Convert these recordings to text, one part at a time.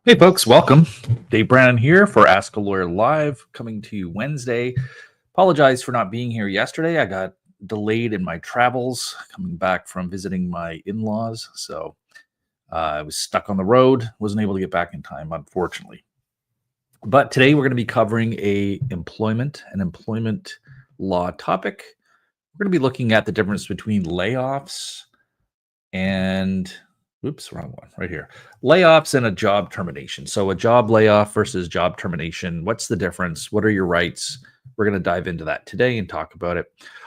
Hey folks, welcome. Dave Brannen here for Ask a Lawyer Live, coming to you Wednesday. Apologize for not being here yesterday. I got delayed in my travels coming back from visiting my in-laws. So I was stuck on the road, wasn't able to get back in time, unfortunately. But today we're going to be covering an employment law topic. We're going to be looking at the difference between layoffs and wrong one right here. Layoffs and a job termination. So a job layoff versus job termination. What's the difference? What are your rights? We're going to dive into that today and talk about it.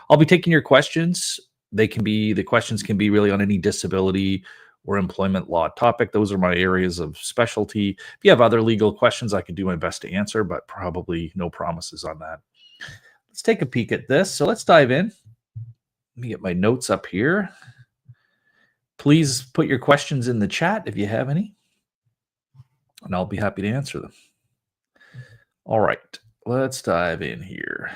I'll be taking your questions. The questions can be really on any disability or employment law topic. Those are my areas of specialty. If you have other legal questions, I can do my best to answer, but probably no promises on that. Let's take a peek at this. So let's dive in. Let me get my notes up here. Please put your questions in the chat if you have any, and I'll be happy to answer them. All right, let's dive in here.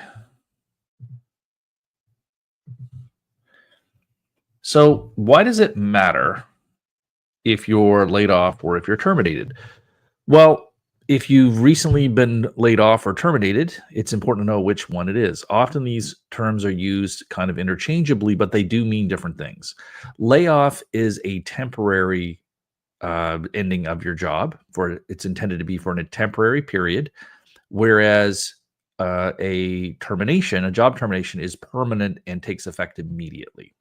So why does it matter if you're laid off or if you're terminated? Well, if you've recently been laid off or terminated, it's important to know which one it is. Often these terms are used kind of interchangeably, but they do mean different things. Layoff is a temporary ending of your job. It's intended to be for a temporary period, whereas a job termination, is permanent and takes effect immediately.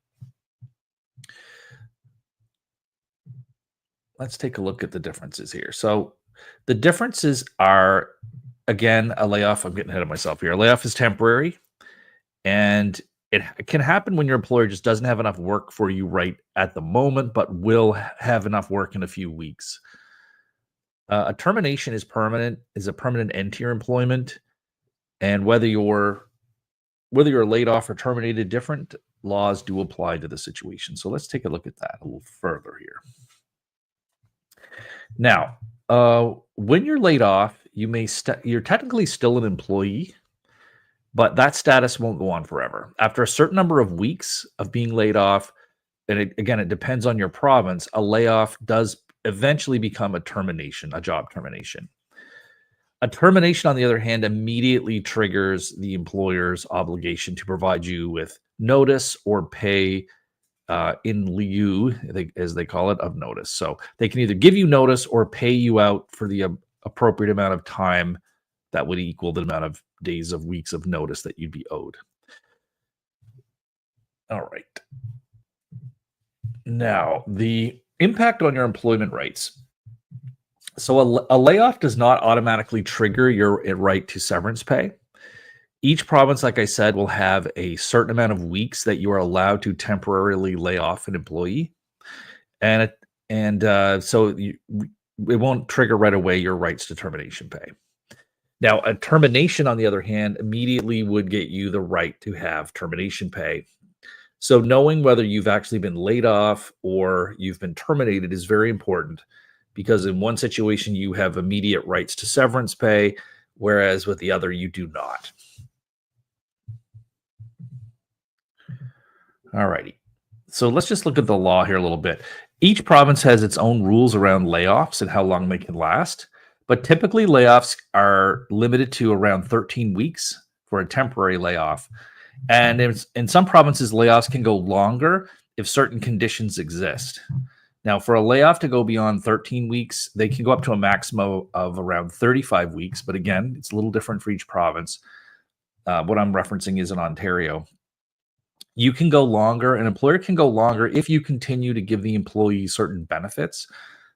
Let's take a look at the differences here. So the differences are, again, a layoff. I'm getting ahead of myself here. A layoff is temporary, and it can happen when your employer just doesn't have enough work for you right at the moment, but will have enough work in a few weeks. A termination is a permanent end to your employment, and whether you're laid off or terminated, different laws do apply to the situation. So let's take a look at that a little further here. Now, when you're laid off, you're technically still an employee, but that status won't go on forever. After a certain number of weeks of being laid off, and it depends on your province, a layoff does eventually become a termination, a job termination. A termination, on the other hand, immediately triggers the employer's obligation to provide you with notice or pay in lieu, as they call it, of notice. So they can either give you notice or pay you out for the appropriate amount of time that would equal the amount of days of weeks of notice that you'd be owed. All right. Now, the impact on your employment rights. So a layoff does not automatically trigger your right to severance pay. Each province, like I said, will have a certain amount of weeks that you are allowed to temporarily lay off an employee, so it won't trigger right away your rights to termination pay. Now, a termination, on the other hand, immediately would get you the right to have termination pay. So knowing whether you've actually been laid off or you've been terminated is very important, because in one situation you have immediate rights to severance pay, whereas with the other you do not. All righty. So let's just look at the law here a little bit. Each province has its own rules around layoffs and how long they can last, but typically layoffs are limited to around 13 weeks for a temporary layoff. And in some provinces, layoffs can go longer if certain conditions exist. Now, for a layoff to go beyond 13 weeks, they can go up to a maximum of around 35 weeks. But again, it's a little different for each province. What I'm referencing is in Ontario. You can go longer. An employer can go longer if you continue to give the employee certain benefits.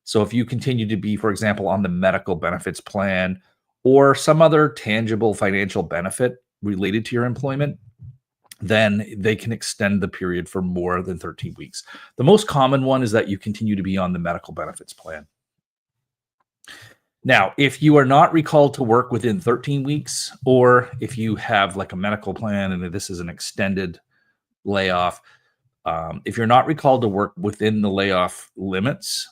So if you continue to be, for example, on the medical benefits plan or some other tangible financial benefit related to your employment, then they can extend the period for more than 13 weeks. The most common one is that you continue to be on the medical benefits plan. Now, if you are not recalled to work within 13 weeks, or if you have like a medical plan and this is an extended layoff, if you're not recalled to work within the layoff limits,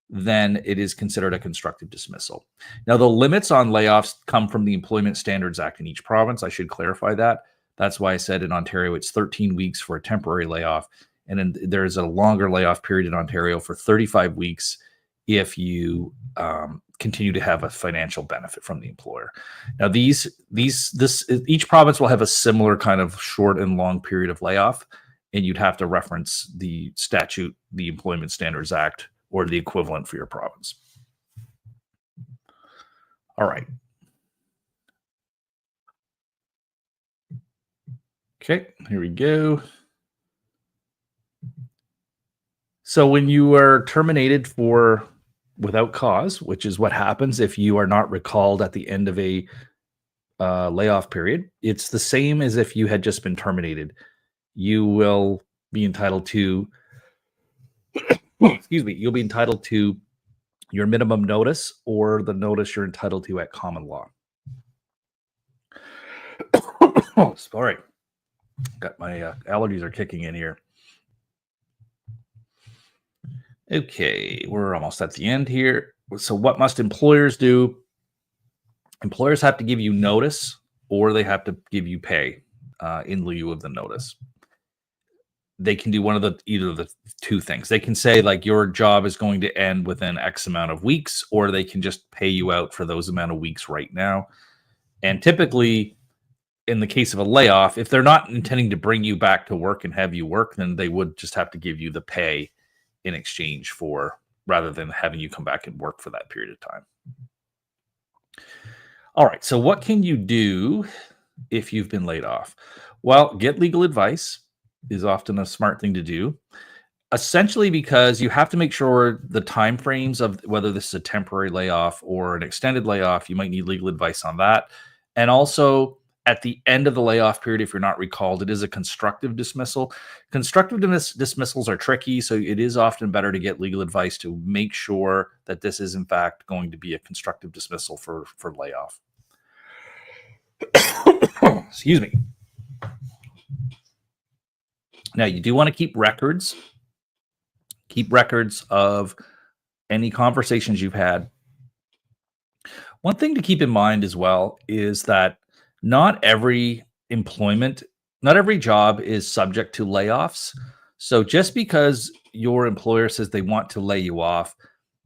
then it is considered a constructive dismissal. Now, the limits on layoffs come from the Employment Standards Act in each province. I should clarify that. That's why I said in Ontario, it's 13 weeks for a temporary layoff. And then there's a longer layoff period in Ontario for 35 weeks if you continue to have a financial benefit from the employer. Now, each province will have a similar kind of short and long period of layoff, and you'd have to reference the statute, the Employment Standards Act, or the equivalent for your province. All right. Okay, here we go. So when you are terminated for without cause, which is what happens if you are not recalled at the end of a layoff period, it's the same as if you had just been terminated. You will be entitled to, excuse me, you'll be entitled to your minimum notice or the notice you're entitled to at common law. Oh, sorry. Got my allergies are kicking in here. Okay, we're almost at the end here. So what must employers do? Employers have to give you notice or they have to give you pay in lieu of the notice. They can do either of the two things. They can say like your job is going to end within X amount of weeks, or they can just pay you out for those amount of weeks right now. And typically, in the case of a layoff, if they're not intending to bring you back to work and have you work, then they would just have to give you the pay in exchange for, rather than having you come back and work for that period of time. All right, so what can you do if you've been laid off? Well, get legal advice is often a smart thing to do, essentially because you have to make sure the time frames of whether this is a temporary layoff or an extended layoff. You might need legal advice on that. And also at the end of the layoff period, if you're not recalled, it is a constructive dismissal. Constructive dismissals are tricky, so it is often better to get legal advice to make sure that this is in fact going to be a constructive dismissal for layoff. Excuse me. Now, you do want to keep records. Keep records of any conversations you've had. One thing to keep in mind as well is that not every job is subject to layoffs. So just because your employer says they want to lay you off,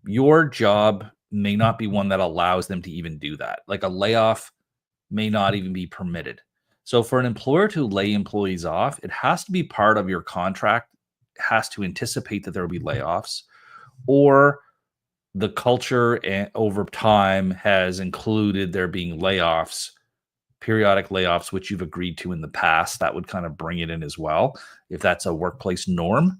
your job may not be one that allows them to even do that. Like a layoff may not even be permitted. So for an employer to lay employees off, it has to be part of your contract, has to anticipate that there will be layoffs, or the culture over time has included there being layoffs, periodic layoffs, which you've agreed to in the past. That would kind of bring it in as well. If that's a workplace norm,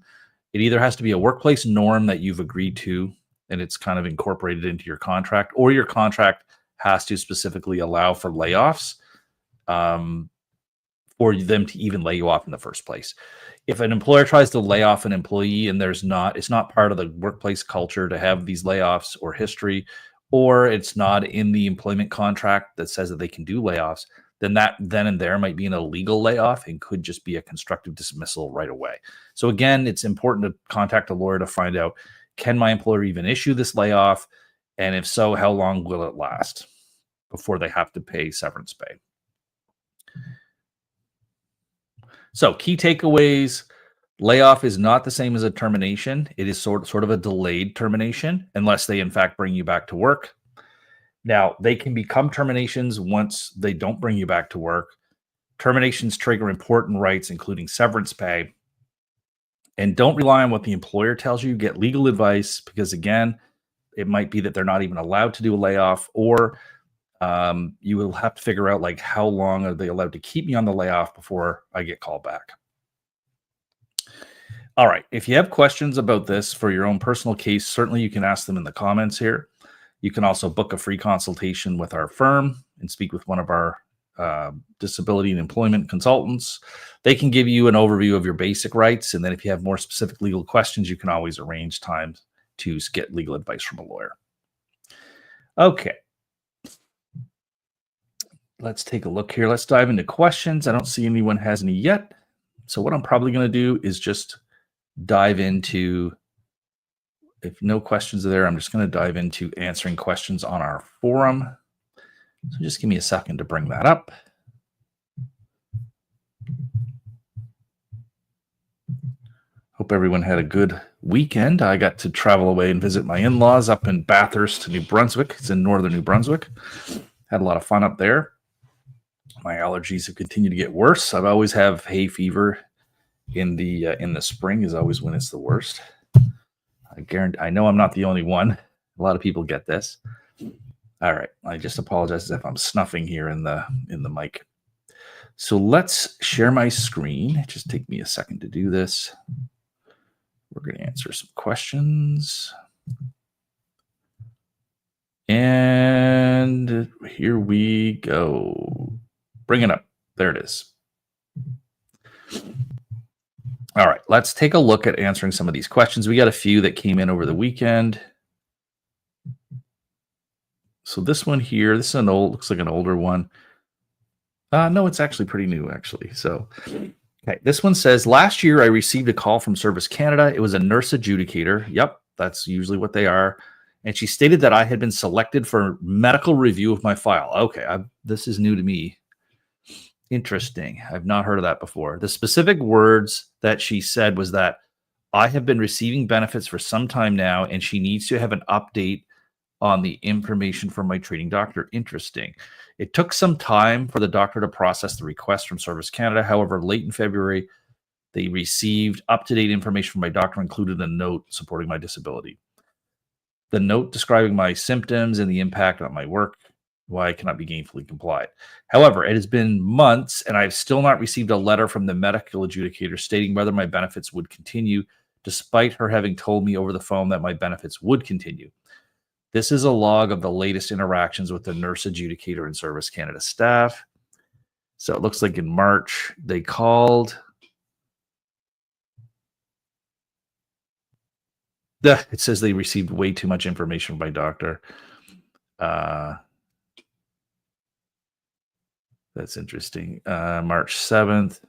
it either has to be a workplace norm that you've agreed to and it's kind of incorporated into your contract, or your contract has to specifically allow for layoffs for them to even lay you off in the first place. If an employer tries to lay off an employee and it's not part of the workplace culture to have these layoffs or history, or it's not in the employment contract that says that they can do layoffs, then that then and there might be an illegal layoff and could just be a constructive dismissal right away. So again, it's important to contact a lawyer to find out, can my employer even issue this layoff? And if so, how long will it last before they have to pay severance pay? So key takeaways: layoff is not the same as a termination. It is sort of a delayed termination unless they in fact bring you back to work. Now, they can become terminations once they don't bring you back to work. Terminations trigger important rights, including severance pay. And don't rely on what the employer tells you. Get legal advice, because again, it might be that they're not even allowed to do a layoff, or you will have to figure out like how long are they allowed to keep me on the layoff before I get called back. All right. If you have questions about this for your own personal case, certainly you can ask them in the comments here. You can also book a free consultation with our firm and speak with one of our disability and employment consultants. They can give you an overview of your basic rights. And then if you have more specific legal questions, you can always arrange time to get legal advice from a lawyer. Okay. Let's take a look here. Let's dive into questions. I don't see anyone has any yet. So what I'm probably going to do is just dive into, if no questions are there, I'm just going to dive into answering questions on our forum. So just give me a second to bring that up. Hope everyone had a good weekend, I got to travel away and visit my in-laws up in Bathurst, New Brunswick. It's in northern New Brunswick. Had a lot of fun up there. My allergies have continued to get worse. I always have hay fever in the spring is always when it's the worst. I guarantee. I know I'm not the only one. A lot of people get this. All right. I just apologize if I'm snuffing here in the mic. So let's share my screen. Just take me a second to do this. We're going to answer some questions. And here we go. Bring it up. There it is. All right, let's take a look at answering some of these questions. We got a few that came in over the weekend. So this one here, this is looks like an older one. No, it's actually pretty new, actually. So, okay, this one says, last year I received a call from Service Canada. It was a nurse adjudicator. Yep, that's usually what they are. And she stated that I had been selected for medical review of my file. Okay, this is new to me. Interesting. I've not heard of that before. The specific words that she said was that I have been receiving benefits for some time now, and she needs to have an update on the information from my treating doctor. Interesting. It took some time for the doctor to process the request from Service Canada. However, late in February, they received up-to-date information from my doctor, included a note supporting my disability. The note describing my symptoms and the impact on my work, why I cannot be gainfully complied. However, it has been months and I've still not received a letter from the medical adjudicator stating whether my benefits would continue, despite her having told me over the phone that my benefits would continue. This is a log of the latest interactions with the nurse adjudicator and Service Canada staff. So it looks like in March they called. It says they received way too much information from my doctor. That's interesting. March 7th.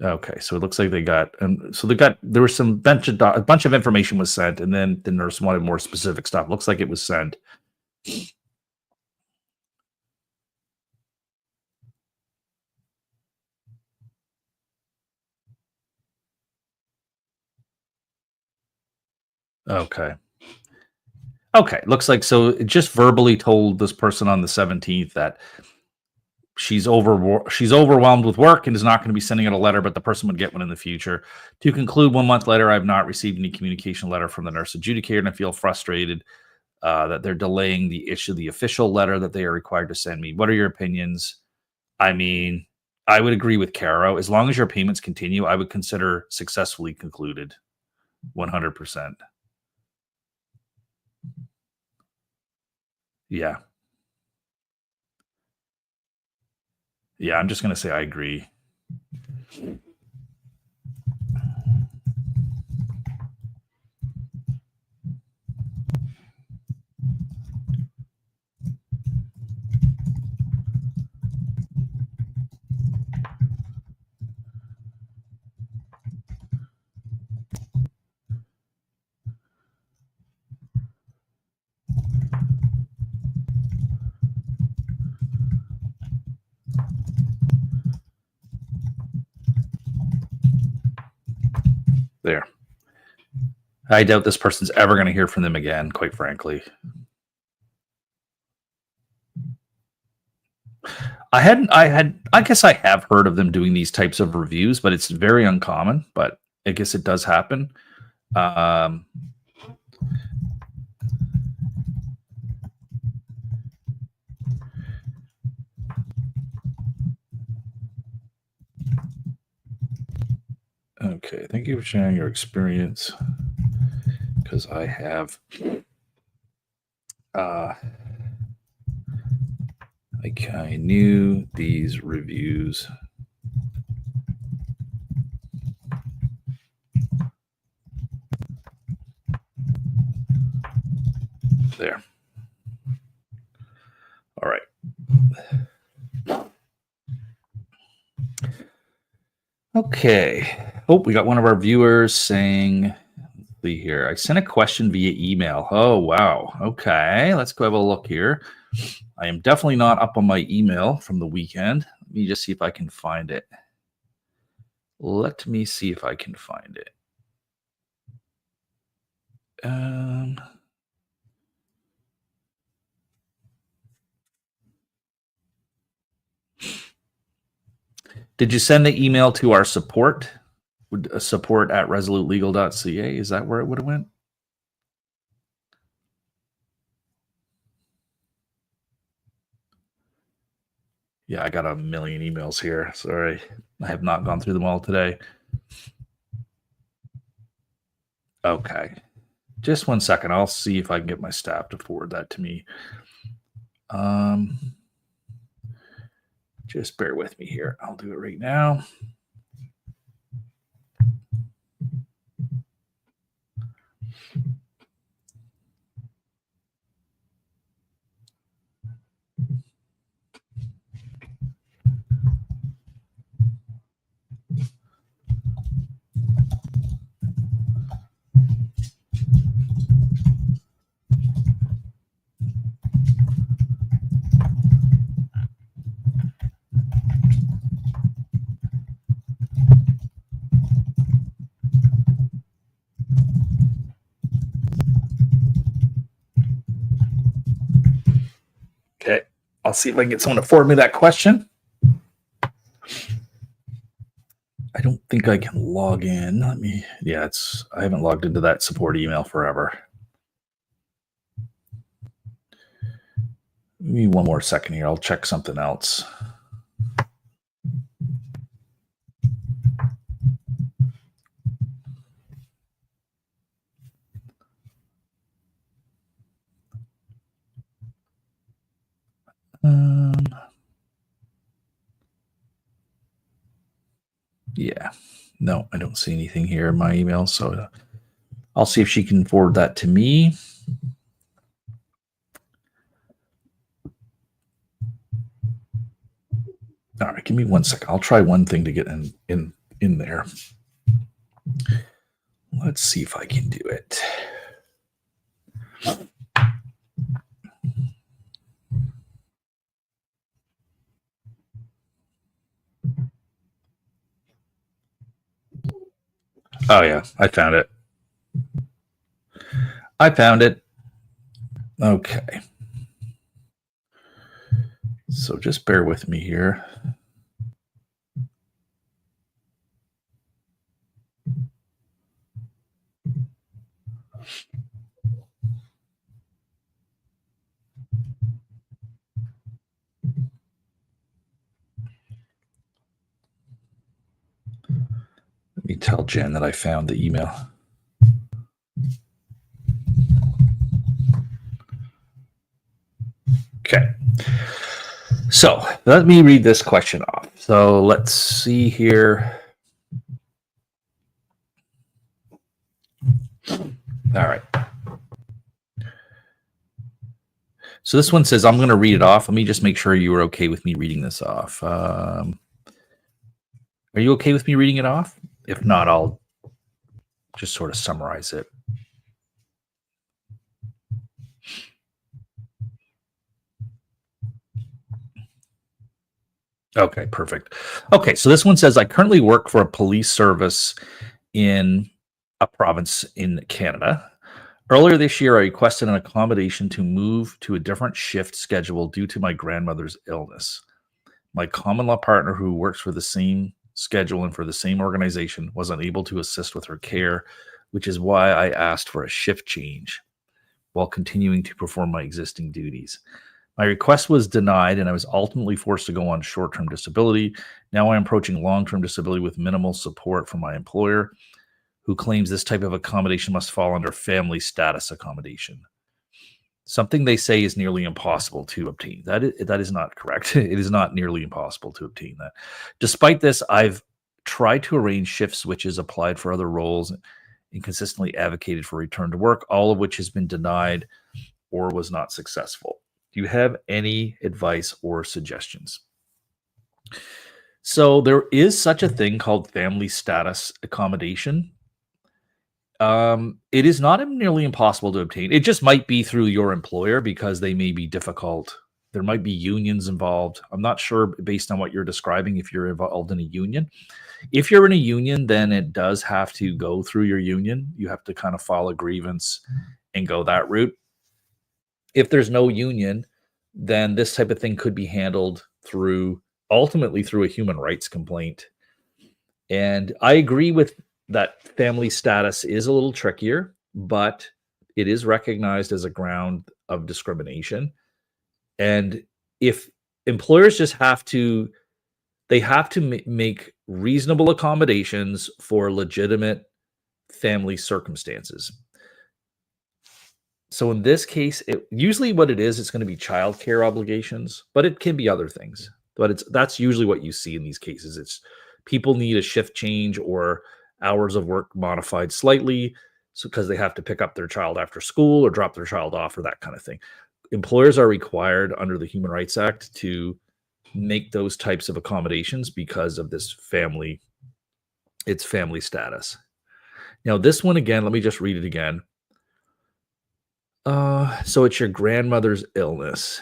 Okay, so it looks like they got, there was a bunch of information was sent, and then the nurse wanted more specific stuff. Looks like it was sent. Okay. Okay, looks like, so it just verbally told this person on the 17th that she's overwhelmed with work and is not going to be sending out a letter, but the person would get one in the future. To conclude, 1 month later, I've not received any communication letter from the nurse adjudicator, and I feel frustrated that they're delaying the issue of the official letter that they are required to send me. What are your opinions? I mean, I would agree with Caro. As long as your payments continue, I would consider successfully concluded. 100%. Yeah. Yeah, I'm just going to say I agree. There. I doubt this person's ever going to hear from them again, quite frankly. I guess I have heard of them doing these types of reviews, but it's very uncommon, but I guess it does happen. Okay, thank you for sharing your experience, because I have I knew these reviews there. All right. Okay. Oh, we got one of our viewers saying, let's see here, I sent a question via email. Oh, wow. Okay. Let's go have a look here. I am definitely not up on my email from the weekend. Let me just see if I can find it. Let me see if I can find it. Um, did you send the email to our support? Support at resolutelegal.ca? Is that where it would have went? Yeah, I got a million emails here. Sorry. I have not gone through them all today. Okay. Just 1 second. I'll see if I can get my staff to forward that to me. Just bear with me here. I'll do it right now. Okay. I'll see if I can get someone to forward me that question. I don't think I can log in. I haven't logged into that support email forever. Give me 1 more second here. I'll check something else. Yeah. No, I don't see anything here in my email. So I'll see if she can forward that to me. All right, give me 1 second. I'll try one thing to get in there. Let's see if I can do it. Oh yeah, I found it. Okay. So just bear with me here. Let me tell Jen that I found the email. Okay. So let me read this question off. So let's see here. All right. So this one says, I'm going to read it off. Let me just make sure you were okay with me reading this off. Are you okay with me reading it off? If not, I'll just sort of summarize it. Okay, perfect. Okay, so this one says, I currently work for a police service in a province in Canada. Earlier this year, I requested an accommodation to move to a different shift schedule due to my grandmother's illness. My common law partner, who works for the same schedule and for the same organization, was unable to assist with her care, which is why I asked for a shift change while continuing to perform my existing duties. My request was denied, and I was ultimately forced to go on short-term disability. Now I'm approaching long-term disability with minimal support from my employer, who claims this type of accommodation must fall under family status accommodation. Something they say is nearly impossible to obtain. That is not correct. It is not nearly impossible to obtain that. Despite this, I've tried to arrange shift switches, applied for other roles, and consistently advocated for return to work, all of which has been denied or was not successful. Do you have any advice or suggestions? So there is such a thing called family status accommodation. It is not nearly impossible to obtain. It just might be through your employer because they may be difficult There might be unions involved. I'm not sure based on what you're describing if you're involved in a union. If you're in a union, then it does have to go through your union. You have to kind of file a grievance and go that route. If there's no union, then this type of thing could be handled through ultimately through a human rights complaint. And I agree with that family status is a little trickier, but it is recognized as a ground of discrimination. And if employers just have to, they have to make reasonable accommodations for legitimate family circumstances. So in this case, usually what it is, it's going to be childcare obligations, but it can be other things. But that's usually what you see in these cases. It's people need a shift change or hours of work modified slightly, so because they have to pick up their child after school or drop their child off or that kind of thing. Employers are required under the Human Rights Act to make those types of accommodations because of this family, its family status. Now, this one again, let me just read it again. So it's your grandmother's illness.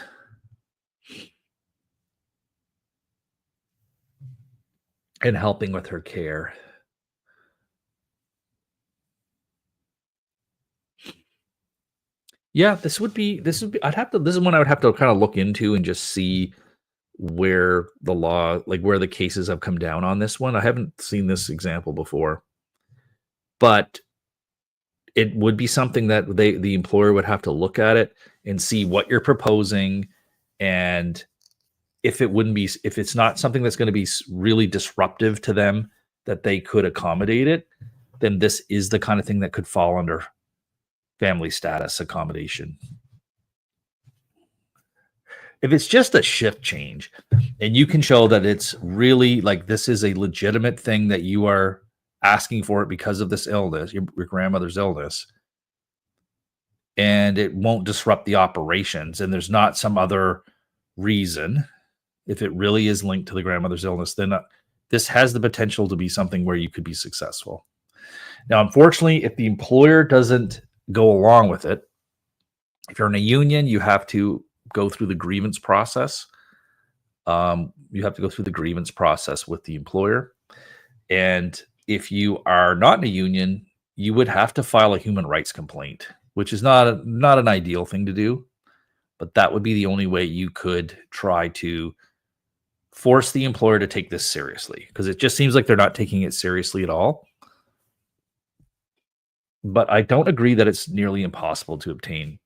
And helping with her care. Yeah, this is one I would have to kind of look into and just see where the law, like where the cases have come down on this one. I haven't seen this example before, but it would be something that the employer would have to look at it and see what you're proposing, and if it's not something that's going to be really disruptive to them that they could accommodate it, then this is the kind of thing that could fall under family status accommodation. If it's just a shift change and you can show that it's really like this is a legitimate thing that you are asking for it because of this illness, your grandmother's illness, and it won't disrupt the operations, and there's not some other reason, if it really is linked to the grandmother's illness, then this has the potential to be something where you could be successful. Now, unfortunately, if the employer doesn't go along with it, if you're in a union, you have to go through the grievance process. You have to go through the grievance process with the employer. And if you are not in a union, you would have to file a human rights complaint, which is not an ideal thing to do, but that would be the only way you could try to force the employer to take this seriously, because it just seems like they're not taking it seriously at all. But I don't agree that it's nearly impossible to obtain.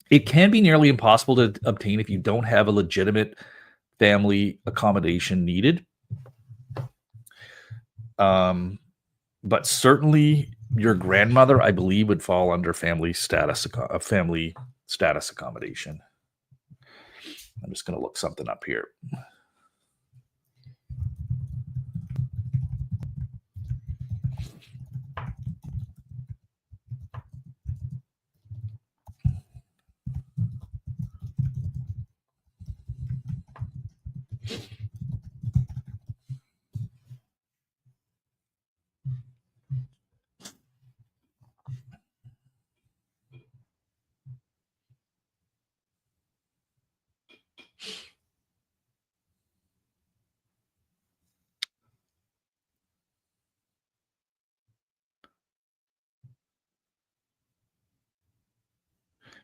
It can be nearly impossible to obtain if you don't have a legitimate family accommodation needed. But certainly your grandmother, I believe, would fall under family status accommodation. I'm just going to look something up here.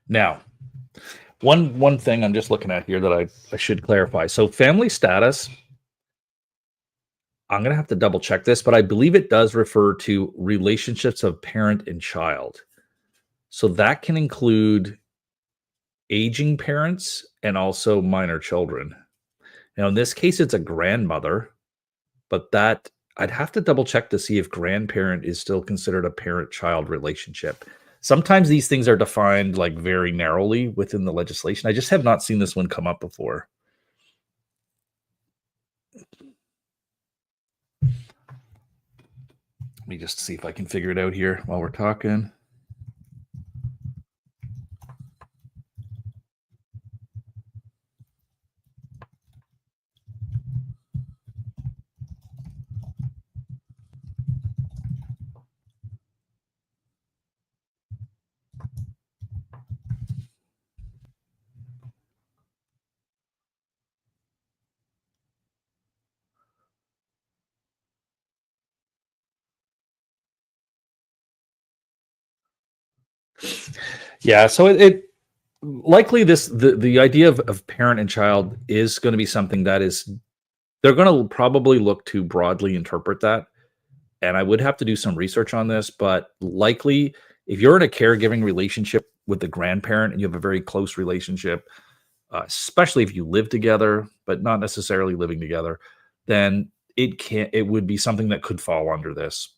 Now, one thing I'm just looking at here that I should clarify. So family status, I'm going to have to double check this, but I believe it does refer to relationships of parent and child. So that can include aging parents and also minor children. Now, in this case, it's a grandmother, but that I'd have to double check to see if grandparent is still considered a parent-child relationship. Sometimes these things are defined like very narrowly within the legislation. I just have not seen this one come up before. Let me just see if I can figure it out here while we're talking. Yeah, so it likely the idea of parent and child is going to be something that is they're going to probably look to broadly interpret that. And I would have to do some research on this, but likely if you're in a caregiving relationship with the grandparent and you have a very close relationship, especially if you live together, but not necessarily living together, then it would be something that could fall under this.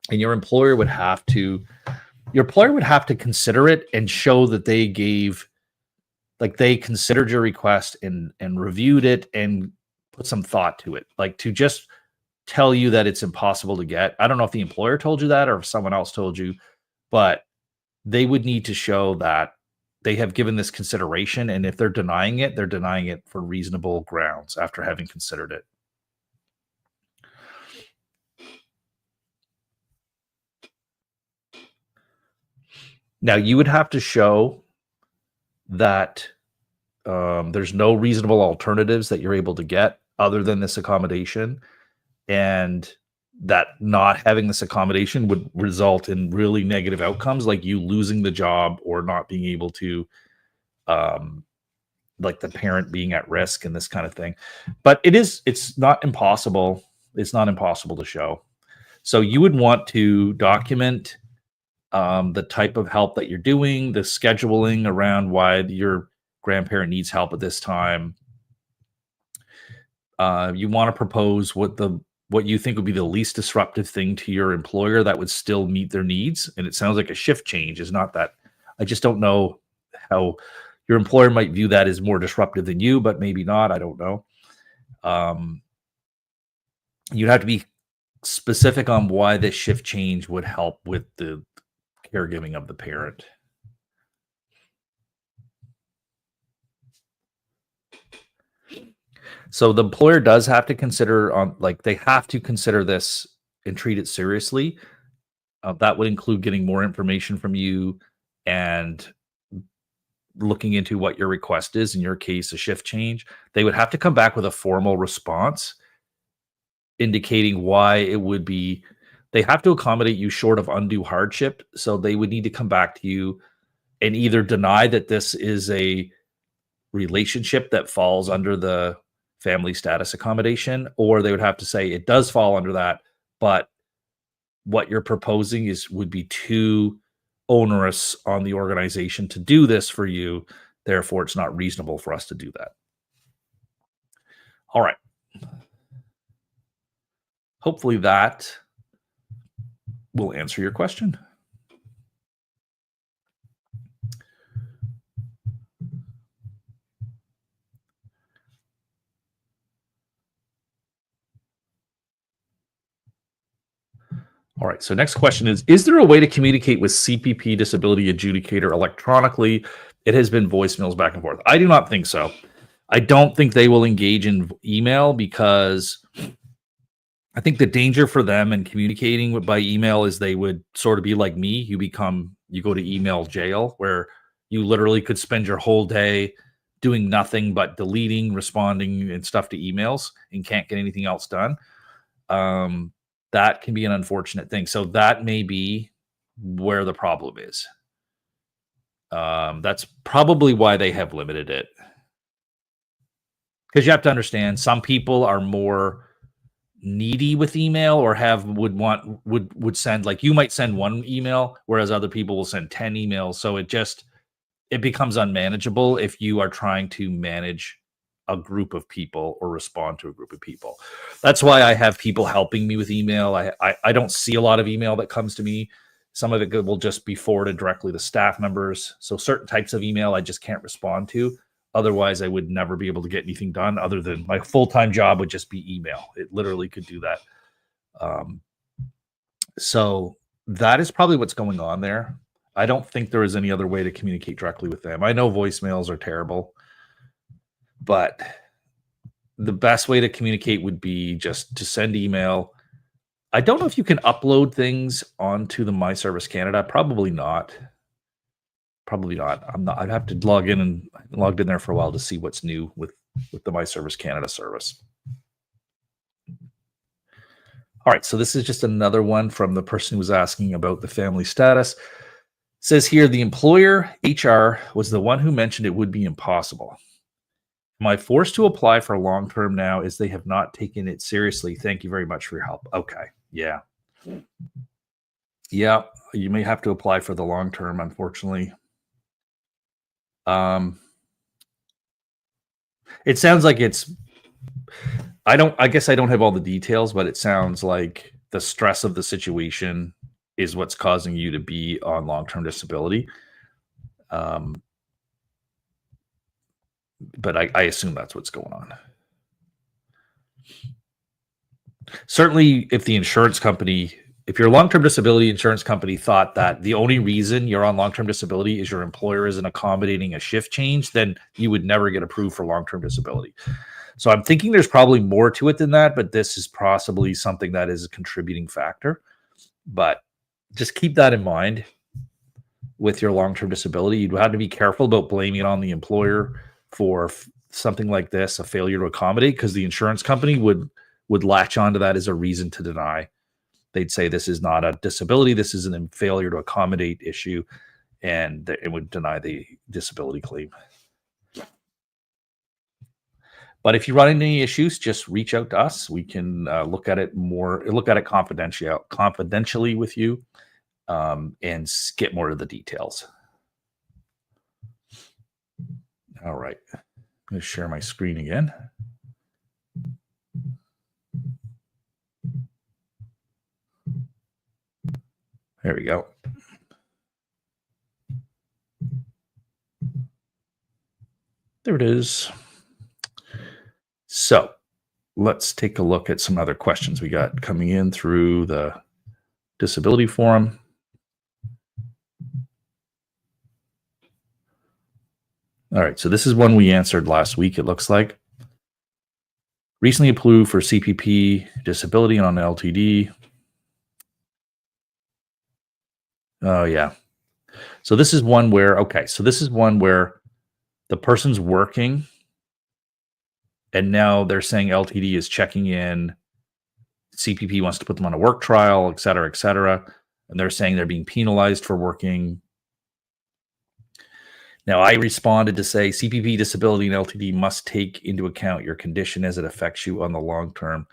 And your employer would have to consider it and show that they considered your request and reviewed it and put some thought to it. Like to just tell you that it's impossible to get. I don't know if the employer told you that or if someone else told you, but they would need to show that they have given this consideration. And if they're denying it, they're denying it for reasonable grounds after having considered it. Now, you would have to show that there's no reasonable alternatives that you're able to get other than this accommodation, and that not having this accommodation would result in really negative outcomes, like you losing the job or not being able to, like the parent being at risk and this kind of thing. But it's not impossible. It's not impossible to show. So you would want to document the type of help that you're doing, the scheduling around why your grandparent needs help at this time. You want to propose what you think would be the least disruptive thing to your employer that would still meet their needs. And it sounds like a shift change is not that. I just don't know how your employer might view that as more disruptive than you, but maybe not. I don't know. You'd have to be specific on why this shift change would help with the caregiving of the parent. So the employer does have to consider they have to consider this and treat it seriously. That would include getting more information from you and looking into what your request is. In your case, a shift change. They would have to come back with a formal response indicating why it would be. They have to accommodate you short of undue hardship. So they would need to come back to you and either deny that this is a relationship that falls under the family status accommodation, or they would have to say it does fall under that, but what you're proposing would be too onerous on the organization to do this for you. Therefore, it's not reasonable for us to do that. All right. Hopefully that will answer your question. All right. So next question is there a way to communicate with CPP disability adjudicator electronically? It has been voicemails back and forth. I do not think so. I don't think they will engage in email because I think the danger for them in communicating by email is they would sort of be like me. You go to email jail where you literally could spend your whole day doing nothing but deleting, responding and stuff to emails and can't get anything else done. That can be an unfortunate thing. So that may be where the problem is. That's probably why they have limited it. Because you have to understand, some people are more needy with email or would send, like, you might send one email, whereas other people will send 10 emails. So it becomes unmanageable if you are trying to manage a group of people or respond to a group of people. That's why I have people helping me with email. I don't see a lot of email that comes to me. Some of it will just be forwarded directly to staff members. So certain types of email I just can't respond to. Otherwise, I would never be able to get anything done other than my full-time job would just be email. It literally could do that. So that is probably what's going on there. I don't think there is any other way to communicate directly with them. I know voicemails are terrible, but the best way to communicate would be just to send email. I don't know if you can upload things onto the My Service Canada. Probably not. I'd have to log in, and I logged in there for a while to see what's new with the My Service Canada service. All right, so this is just another one from the person who was asking about the family status. Says here, the employer HR was the one who mentioned it would be impossible. Am I forced to apply for long term now as they have not taken it seriously? Thank you very much for your help. Okay. Yeah. Yeah. You may have to apply for the long term, unfortunately. Um, it sounds like I guess I don't have all the details, but it sounds like the stress of the situation is what's causing you to be on long term disability. Um, but I assume that's what's going on. Certainly, if your long-term disability insurance company thought that the only reason you're on long-term disability is your employer isn't accommodating a shift change, then you would never get approved for long-term disability. So I'm thinking there's probably more to it than that, but this is possibly something that is a contributing factor. But just keep that in mind with your long-term disability. You'd have to be careful about blaming it on the employer for something like this, a failure to accommodate, because the insurance company would latch onto that as a reason to deny. They'd say this is not a disability, this is a failure to accommodate issue, and it would deny the disability claim. But if you run into any issues, just reach out to us. We can look at it confidentially with you, and get more of the details. All right. I'm going to share my screen again. There we go. There it is. So let's take a look at some other questions we got coming in through the disability forum. All right, so this is one we answered last week, it looks like. Recently approved for CPP disability and on LTD. Oh, yeah. So this is one where the person's working and now they're saying LTD is checking in. CPP wants to put them on a work trial, et cetera, and they're saying they're being penalized for working. Now, I responded to say CPP disability and LTD must take into account your condition as it affects you on the long term.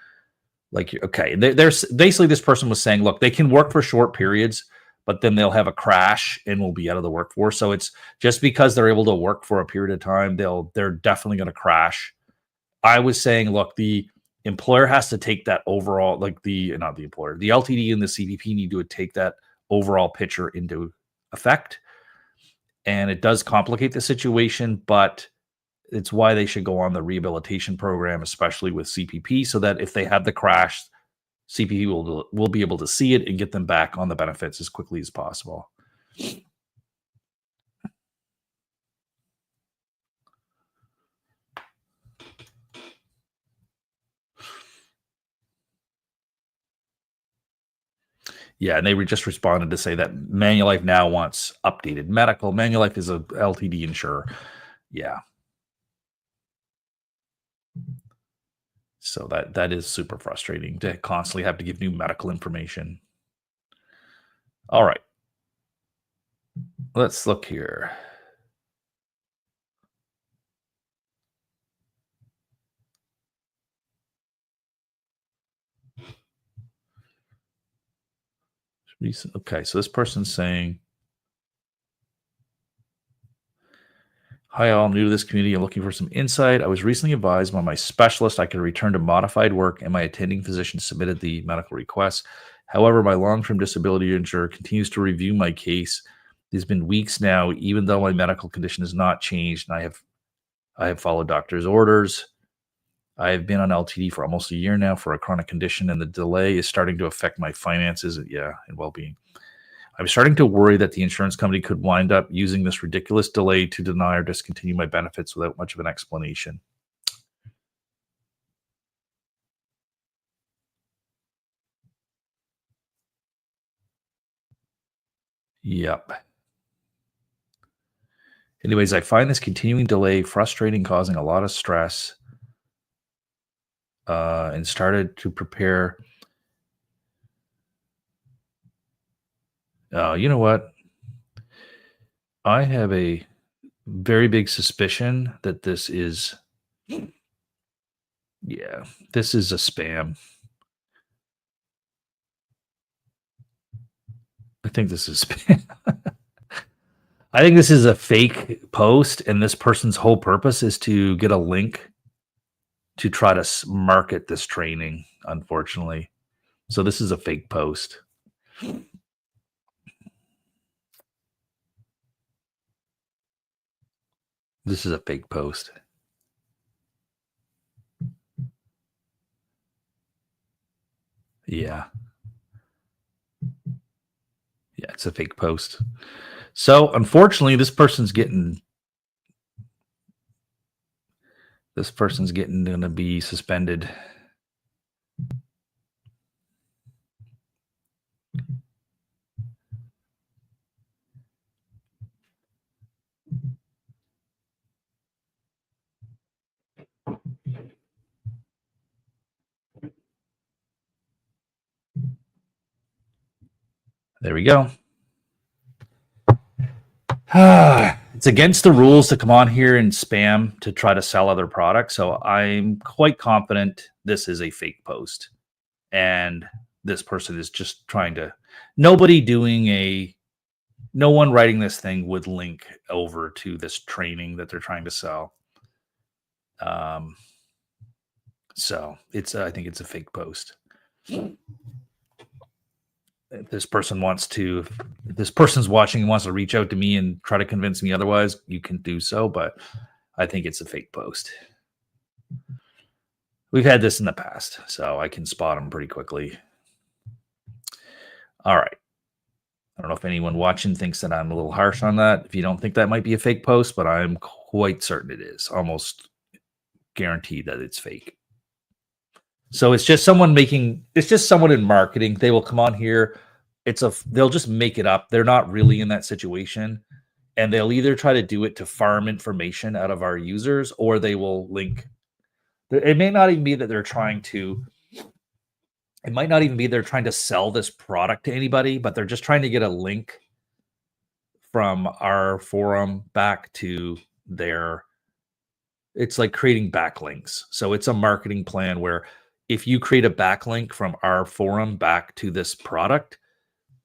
Like, okay, there's basically this person was saying, look, they can work for short periods, but then they'll have a crash and will be out of the workforce. So it's just because they're able to work for a period of time, they're definitely going to crash. I was saying, look, the employer has to take that overall, like the LTD and the CPP need to take that overall picture into effect. And it does complicate the situation, but it's why they should go on the rehabilitation program, especially with CPP, so that if they have the crash, CPP will be able to see it and get them back on the benefits as quickly as possible. Yeah, and they just responded to say that Manulife now wants updated medical. Manulife is a LTD insurer. Yeah. So that is super frustrating to constantly have to give new medical information. All right. Let's look here. Okay, so this person's saying, hi, all. I'm new to this community. I'm looking for some insight. I was recently advised by my specialist I could return to modified work, and my attending physician submitted the medical request. However, my long-term disability insurer continues to review my case. It's been weeks now, even though my medical condition has not changed, and I have followed doctor's orders. I have been on LTD for almost a year now for a chronic condition, and the delay is starting to affect my finances, and well-being. I'm starting to worry that the insurance company could wind up using this ridiculous delay to deny or discontinue my benefits without much of an explanation. Yep. Anyways, I find this continuing delay frustrating, causing a lot of stress, and started to prepare. You know what? I have a very big suspicion that this is, yeah, this is a spam. I think this is spam. I think this is a fake post, and this person's whole purpose is to get a link to try to market this training, unfortunately. So this is a fake post. This is a fake post. Yeah. Yeah, it's a fake post. So unfortunately, this person's going to be suspended. There we go. It's against the rules to come on here and spam to try to sell other products. So I'm quite confident this is a fake post. And this person is just trying to, no one writing this thing would link over to this training that they're trying to sell. So I think it's a fake post. If this person's watching and wants to reach out to me and try to convince me otherwise, you can do so, but I think it's a fake post. We've had this in the past, so I can spot them pretty quickly. All right. I don't know if anyone watching thinks that I'm a little harsh on that. If you don't think that might be a fake post, but I'm quite certain it is. Almost guaranteed that it's fake. So it's just someone in marketing. They will come on here. They'll just make it up. They're not really in that situation. And they'll either try to do it to farm information out of our users, or they will link. It may not even be that they're trying to sell this product to anybody, but they're just trying to get a link from our forum back to it's like creating backlinks. So it's a marketing plan where if you create a backlink from our forum back to this product,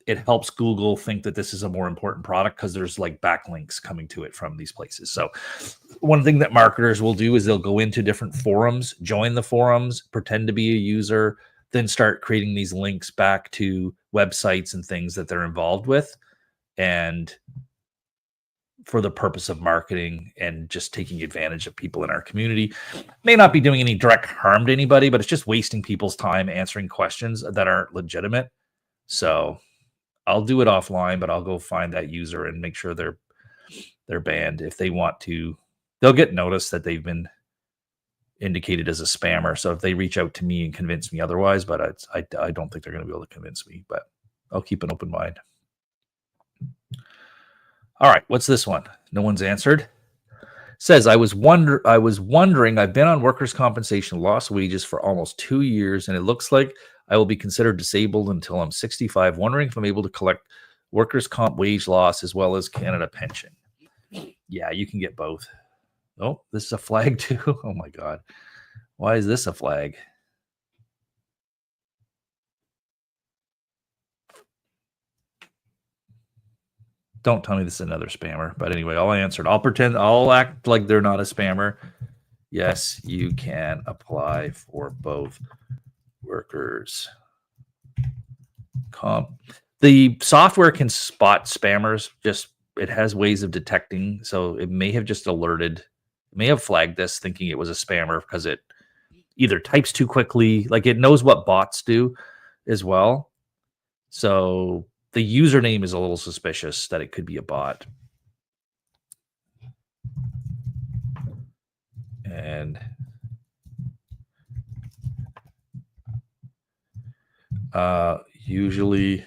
it helps Google think that this is a more important product because there's like backlinks coming to it from these places. So one thing that marketers will do is they'll go into different forums, join the forums, pretend to be a user, then start creating these links back to websites and things that they're involved with, and for the purpose of marketing and just taking advantage of people in our community. May not be doing any direct harm to anybody, but it's just wasting people's time answering questions that aren't legitimate. So I'll do it offline, but I'll go find that user and make sure they're banned. If they want to, they'll get notice that they've been indicated as a spammer. So if they reach out to me and convince me otherwise, but I don't think they're going to be able to convince me, but I'll keep an open mind. All right, what's this one? No one's answered. Says, I was wondering, I've been on workers' compensation, lost wages for almost 2 years, and it looks like I will be considered disabled until I'm 65. Wondering if I'm able to collect workers' comp wage loss as well as Canada pension. Yeah, you can get both. Oh, this is a flag too. Oh my God. Why is this a flag? Don't tell me this is another spammer. But anyway, I'll answer it. I'll act like they're not a spammer. Yes, you can apply for both workers comp. The software can spot spammers. It has ways of detecting. So it may have just may have flagged this thinking it was a spammer because it either types too quickly. Like it knows what bots do as well. So the username is a little suspicious that it could be a bot. And usually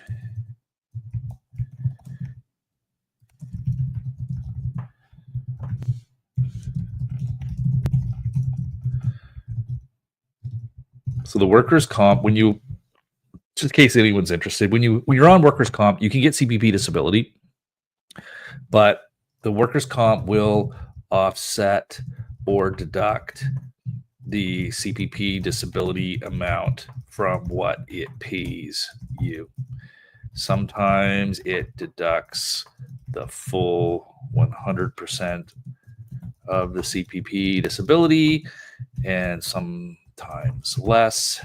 so the workers' comp, just in case anyone's interested, when you're on workers' comp, you can get CPP disability, but the workers' comp will offset or deduct the CPP disability amount from what it pays you. Sometimes it deducts the full 100% of the CPP disability, and sometimes less.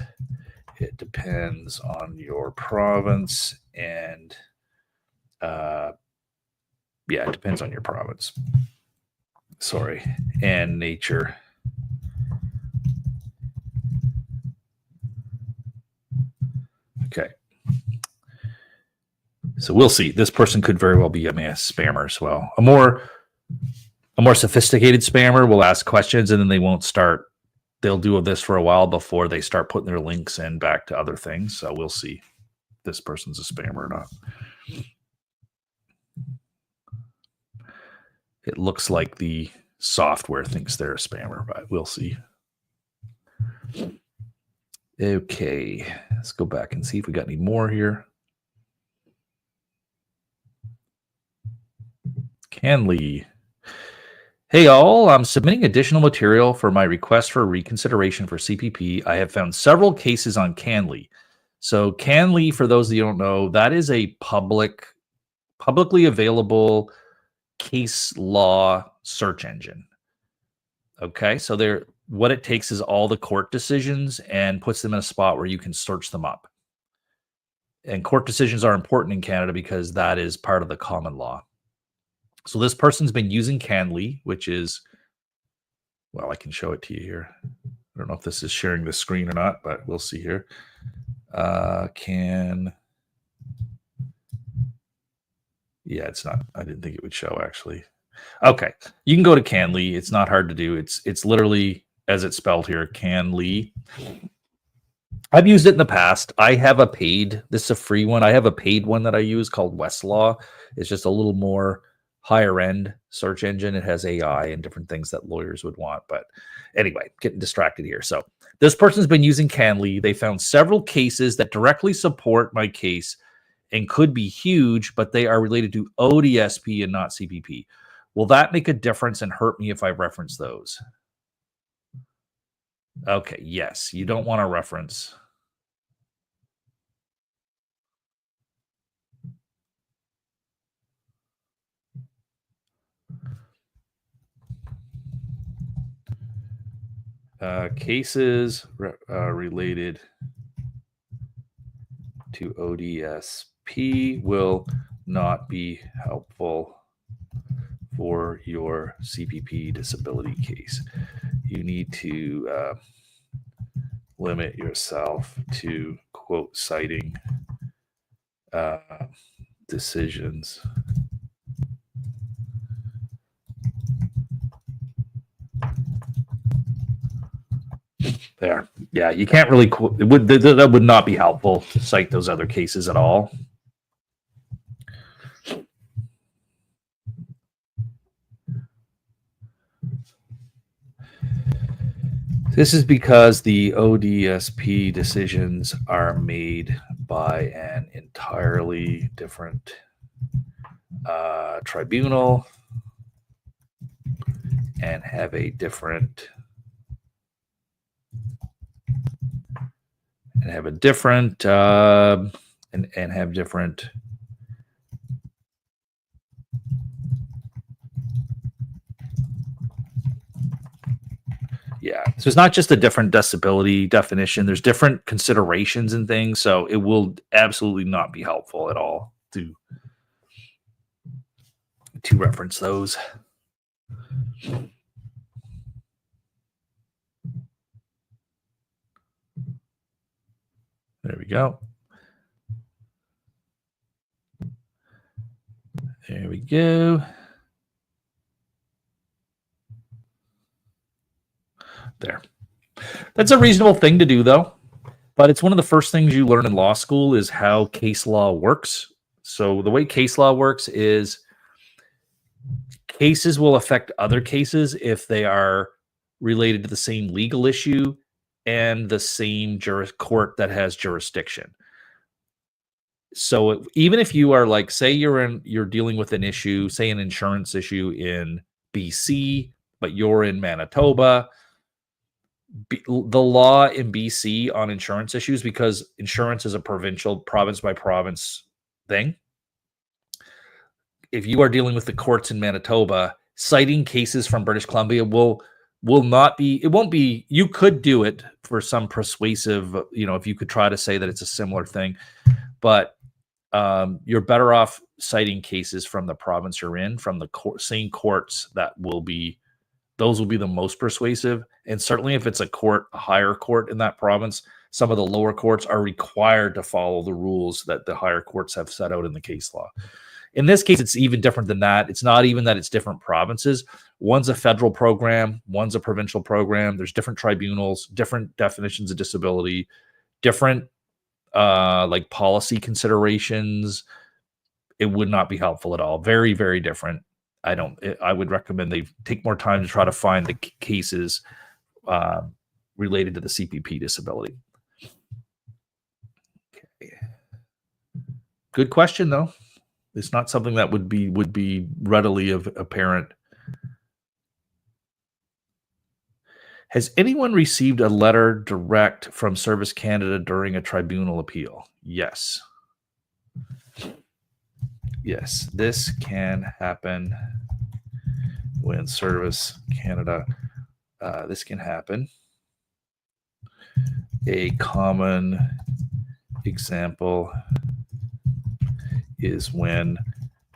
It depends on your province, and it depends on your province. Sorry, and nature. Okay. So we'll see. This person could very well be a spammer as well. A more sophisticated spammer will ask questions, and then they won't start. They'll do this for a while before they start putting their links in back to other things. So we'll see if this person's a spammer or not. It looks like the software thinks they're a spammer, but we'll see. Okay, let's go back and see if we got any more here. Canley. Hey all, I'm submitting additional material for my request for reconsideration for CPP. I have found several cases on Canley. So Canley, for those of you who don't know, that is a publicly available case law search engine. Okay, so what it takes is all the court decisions and puts them in a spot where you can search them up. And court decisions are important in Canada because that is part of the common law. So this person's been using Canley, which is, well, I can show it to you here. I don't know if this is sharing the screen or not, but we'll see here. Yeah, it's not. I didn't think it would show actually. Okay, you can go to Canley. It's not hard to do. It's literally as it's spelled here, Canley. I've used it in the past. I have a paid. This is a free one. I have a paid one that I use called Westlaw. It's just a little more higher end search engine. It has AI and different things that lawyers would want. But anyway, getting distracted here. So this person's been using Canley. They found several cases that directly support my case and could be huge, but they are related to ODSP and not CPP. Will that make a difference and hurt me if I reference those? Okay, yes, you don't want to reference. Cases related to ODSP will not be helpful for your CPP disability case. You need to limit yourself to, quote, citing decisions. There. Yeah, you can't really, that would not be helpful to cite those other cases at all. This is because the ODSP decisions are made by an entirely different tribunal and have a different and have different yeah, so it's not just a different disability definition. There's different considerations and things, so it will absolutely not be helpful at all to reference those. There we go. There we go. There. That's a reasonable thing to do, though. But it's one of the first things you learn in law school is how case law works. So the way case law works is cases will affect other cases if they are related to the same legal issue and the same court that has jurisdiction. So even if you are like, say you're dealing with an issue, say an insurance issue in BC, but you're in Manitoba, the law in BC on insurance issues, because insurance is a provincial, province by province thing. If you are dealing with the courts in Manitoba, citing cases from British Columbia will not be, it won't be, you could do it for some persuasive, if you could try to say that it's a similar thing, but you're better off citing cases from the province you're in, from the same courts. Those will be the most persuasive. And certainly if it's a higher court in that province, some of the lower courts are required to follow the rules that the higher courts have set out in the case law. In this case, it's even different than that. It's not even that it's different provinces. One's a federal program, one's a provincial program. There's different tribunals, different definitions of disability, different like policy considerations. It would not be helpful at all. Very, very different. I would recommend they take more time to try to find the cases related to the CPP disability. Okay. Good question, though. It's not something that would be readily apparent. Has anyone received a letter direct from Service Canada during a tribunal appeal? Yes. Yes, this can happen when Service Canada, this can happen. A common example is when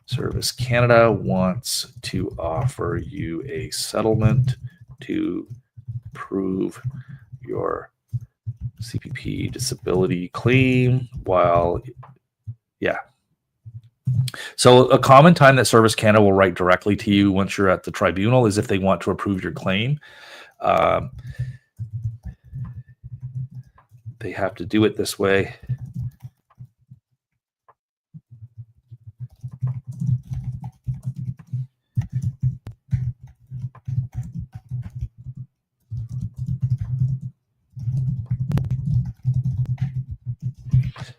Service Canada wants to offer you a settlement to prove your CPP disability claim So a common time that Service Canada will write directly to you once you're at the tribunal is if they want to approve your claim. They have to do it this way.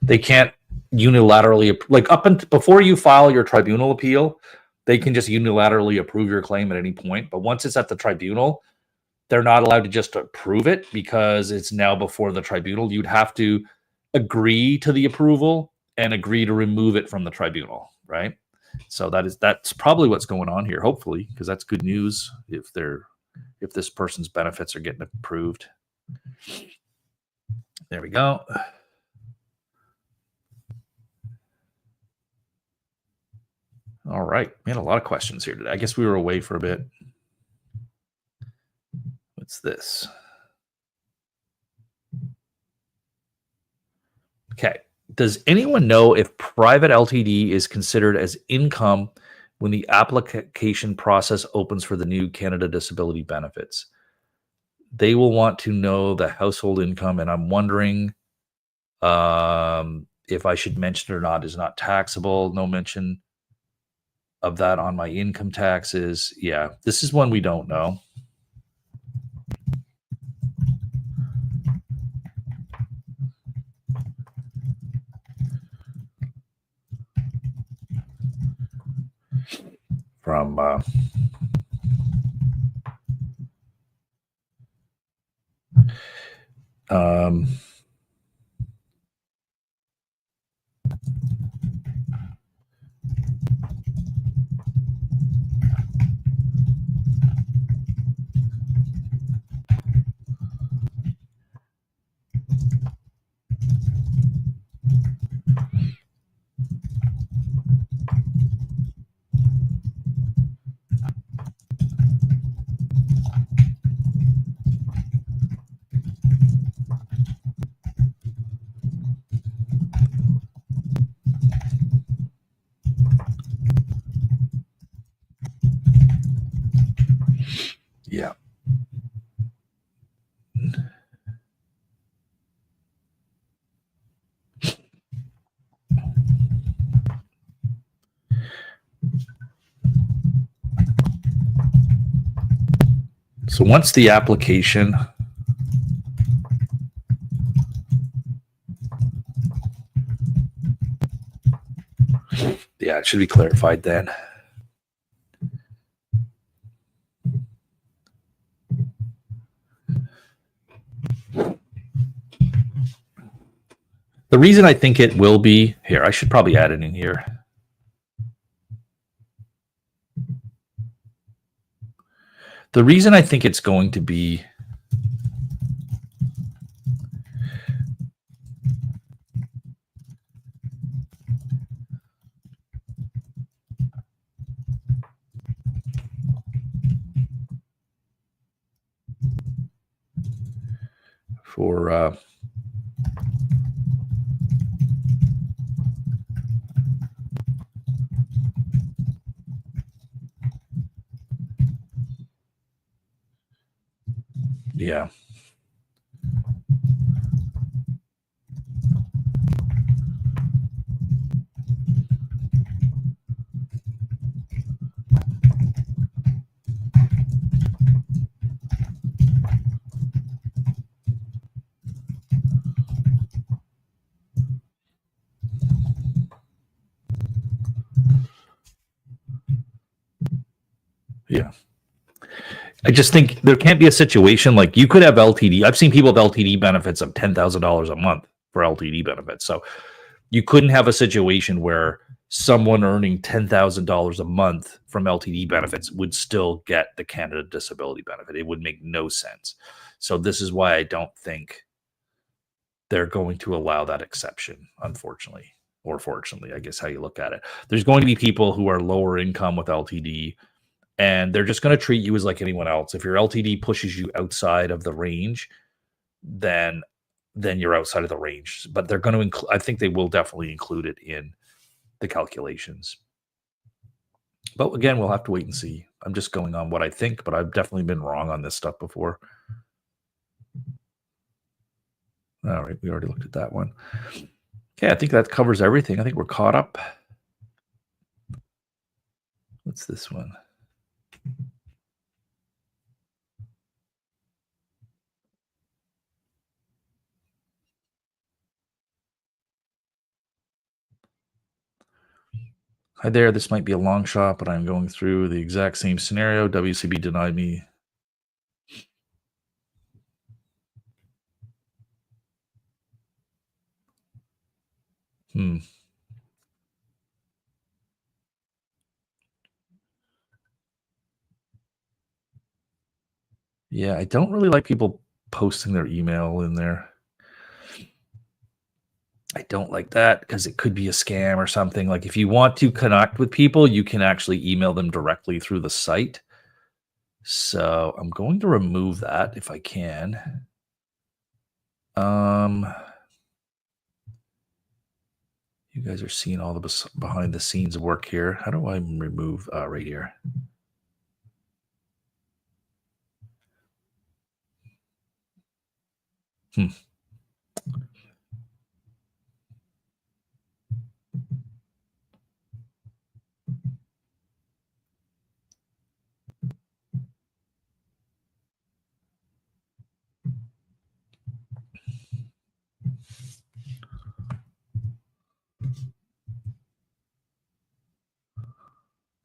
They can't unilaterally, like before you file your tribunal appeal, they can just unilaterally approve your claim at any point. But once it's at the tribunal, they're not allowed to just approve it because it's now before the tribunal. You'd have to agree to the approval and agree to remove it from the tribunal, right? So that's probably what's going on here, hopefully, because that's good news if this person's benefits are getting approved. There we go. All right. We had a lot of questions here today. I guess we were away for a bit. What's this? Okay. Does anyone know if private LTD is considered as income when the application process opens for the new Canada Disability Benefits? They will want to know the household income, and I'm wondering if I should mention it or not. Is not taxable. No mention of that on my income taxes. Yeah, this is one we don't know. From yeah. So once the application that should be clarified then. The reason I think it will be here, I should probably add it in here. The reason I think it's going to be for yeah. Yeah. I just think there can't be a situation like you could have LTD. I've seen people with LTD benefits of $10,000 a month for LTD benefits. So you couldn't have a situation where someone earning $10,000 a month from LTD benefits would still get the Canada Disability Benefit. It would make no sense. So this is why I don't think they're going to allow that exception, unfortunately, or fortunately, I guess how you look at it. There's going to be people who are lower income with LTD, and they're just going to treat you as like anyone else. If your LTD pushes you outside of the range, then you're outside of the range. But they're going to include, I think they will definitely include it in the calculations. But again, we'll have to wait and see. I'm just going on what I think, but I've definitely been wrong on this stuff before. All right, we already looked at that one. Okay, I think that covers everything. I think we're caught up. What's this one? Hi there, this might be a long shot, but I'm going through the exact same scenario. WCB denied me. Yeah, I don't really like people posting their email in there. I don't like that because it could be a scam or something. Like if you want to connect with people, you can actually email them directly through the site. So I'm going to remove that if I can. You guys are seeing all the behind the scenes work here. How do I remove right here?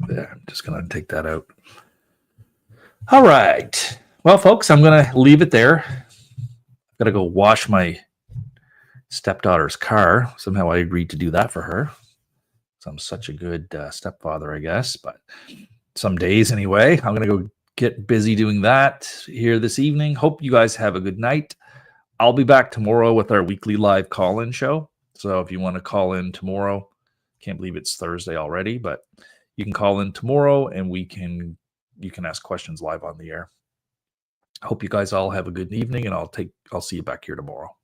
There, I'm just going to take that out. All right. Well, folks, I'm going to leave it there. I've got to go wash my stepdaughter's car. Somehow I agreed to do that for her. So I'm such a good stepfather, I guess. But some days anyway, I'm going to go get busy doing that here this evening. Hope you guys have a good night. I'll be back tomorrow with our weekly live call-in show. So if you want to call in tomorrow, can't believe it's Thursday already, but you can call in tomorrow and you can ask questions live on the air. Hope you guys all have a good evening, and I'll see you back here tomorrow.